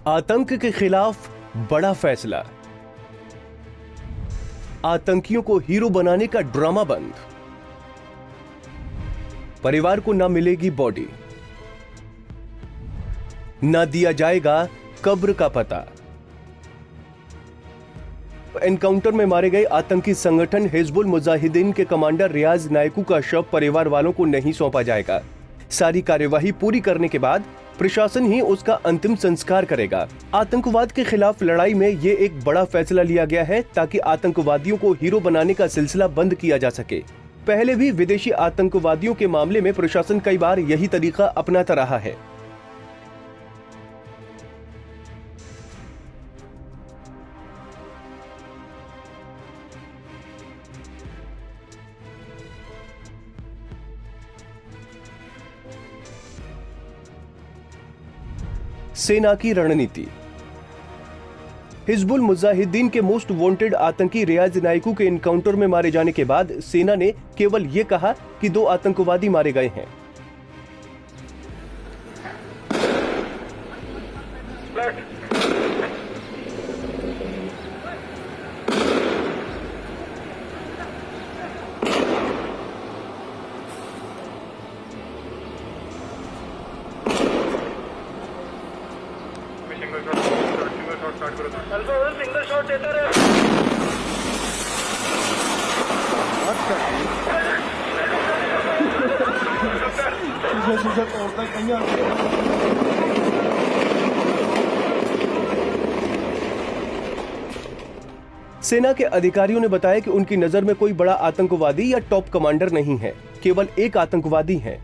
आतंक के खिलाफ बड़ा फैसला। आतंकियों को हीरो बनाने का ड्रामा बंद। परिवार को न मिलेगी बॉडी, न दिया जाएगा कब्र का पता। एनकाउंटर में मारे गए आतंकी संगठन हिजबुल मुजाहिदीन के कमांडर रियाज नायकू का शव परिवार वालों को नहीं सौंपा जाएगा। सारी कार्यवाही पूरी करने के बाद प्रशासन ही उसका अंतिम संस्कार करेगा। आतंकवाद के खिलाफ लड़ाई में ये एक बड़ा फैसला लिया गया है ताकि आतंकवादियों को हीरो बनाने का सिलसिला बंद किया जा सके। पहले भी विदेशी आतंकवादियों के मामले में प्रशासन कई बार यही तरीका अपनाता रहा है। सेना की रणनीति। हिजबुल मुजाहिदीन के मोस्ट वांटेड आतंकी रियाज नायकू के एनकाउंटर में मारे जाने के बाद सेना ने केवल यह कहा कि 2 आतंकवादी मारे गए हैं। सिंगल शॉट देते रहे। सेना के अधिकारियों ने बताया कि उनकी नजर में कोई बड़ा आतंकवादी या टॉप कमांडर नहीं है, केवल एक आतंकवादी है।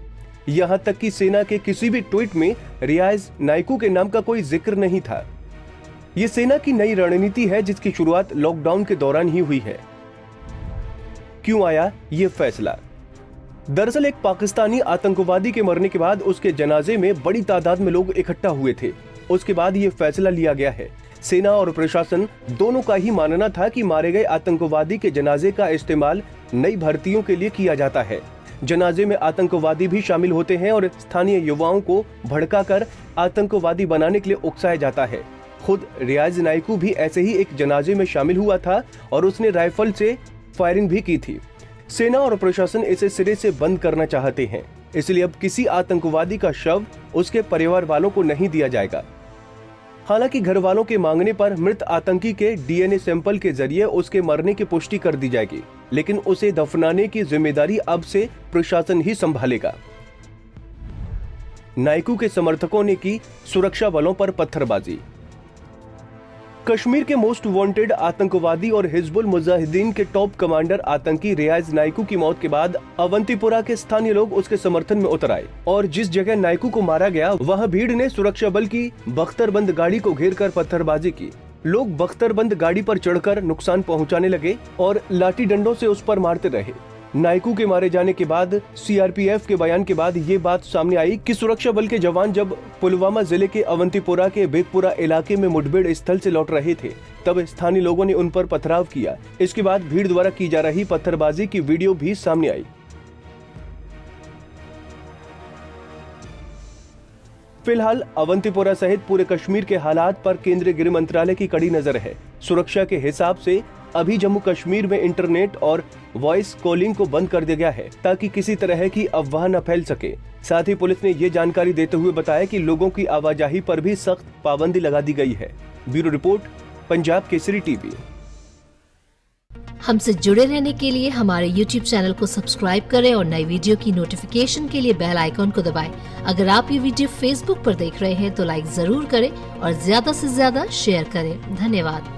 यहां तक कि सेना के किसी भी ट्वीट में रियाज नायकू के नाम का कोई जिक्र नहीं था। ये सेना की नई रणनीति है जिसकी शुरुआत लॉकडाउन के दौरान ही हुई है। क्यों आया ये फैसला? दरअसल एक पाकिस्तानी आतंकवादी के मरने के बाद उसके जनाजे में बड़ी तादाद में लोग इकट्ठा हुए थे। उसके बाद ये फैसला लिया गया है। सेना और प्रशासन दोनों का ही मानना था कि मारे गए आतंकवादी के जनाजे का इस्तेमाल नई भर्तियों के लिए किया जाता है। जनाजे में आतंकवादी भी शामिल होते हैं और स्थानीय युवाओं को भड़काकर आतंकवादी बनाने के लिए उकसाया जाता है। खुद रियाज नायकू भी ऐसे ही एक जनाजे में शामिल हुआ था और उसने राइफल से फायरिंग भी की थी। सेना और प्रशासन इसे सिरे से बंद करना चाहते हैं, इसलिए अब किसी आतंकवादी का शव उसके परिवार वालों को नहीं दिया जाएगा। हालांकि घर वालों के मांगने पर मृत आतंकी के डीएनए सैंपल के जरिए उसके मरने की पुष्टि कर दी जाएगी, लेकिन उसे दफनाने की जिम्मेदारी अब से प्रशासन ही संभालेगा। नायकू के समर्थकों ने की सुरक्षा बलों पर पत्थरबाजी। कश्मीर के मोस्ट वांटेड आतंकवादी और हिजबुल मुजाहिदीन के टॉप कमांडर आतंकी रियाज नायकू की मौत के बाद अवंतीपुरा के स्थानीय लोग उसके समर्थन में उतर आए और जिस जगह नायकू को मारा गया वहां भीड़ ने सुरक्षा बल की बख्तरबंद गाड़ी को घेरकर पत्थरबाजी की। लोग बख्तरबंद गाड़ी पर चढ़कर नुकसान पहुंचाने लगे और लाठी डंडों से उस पर मारते रहे। नायकू के मारे जाने के बाद सीआरपीएफ के बयान के बाद ये बात सामने आई कि सुरक्षा बल के जवान जब पुलवामा जिले के अवंतीपुरा के बेगपुरा इलाके में मुठभेड़ स्थल से लौट रहे थे तब स्थानीय लोगों ने उन पर पथराव किया। इसके बाद भीड़ द्वारा की जा रही पत्थरबाजी की वीडियो भी सामने आई। फिलहाल अवंतीपुरा सहित पूरे कश्मीर के हालात पर केंद्रीय गृह मंत्रालय की कड़ी नजर है। सुरक्षा के हिसाब से अभी जम्मू कश्मीर में इंटरनेट और वॉइस कॉलिंग को बंद कर दिया गया है ताकि किसी तरह की अफवाह न फैल सके। साथ ही पुलिस ने ये जानकारी देते हुए बताया कि लोगों की आवाजाही पर भी सख्त पाबंदी लगा दी गई है। Bureau report, Punjab Kesari TV. हमसे जुड़े रहने के लिए हमारे YouTube चैनल को सब्सक्राइब करें और नई वीडियो की नोटिफिकेशन के लिए बेल आइकॉन को दबाएं। अगर आप ये वीडियो Facebook पर देख रहे हैं तो लाइक जरूर करें और ज्यादा से ज्यादा शेयर करें। धन्यवाद।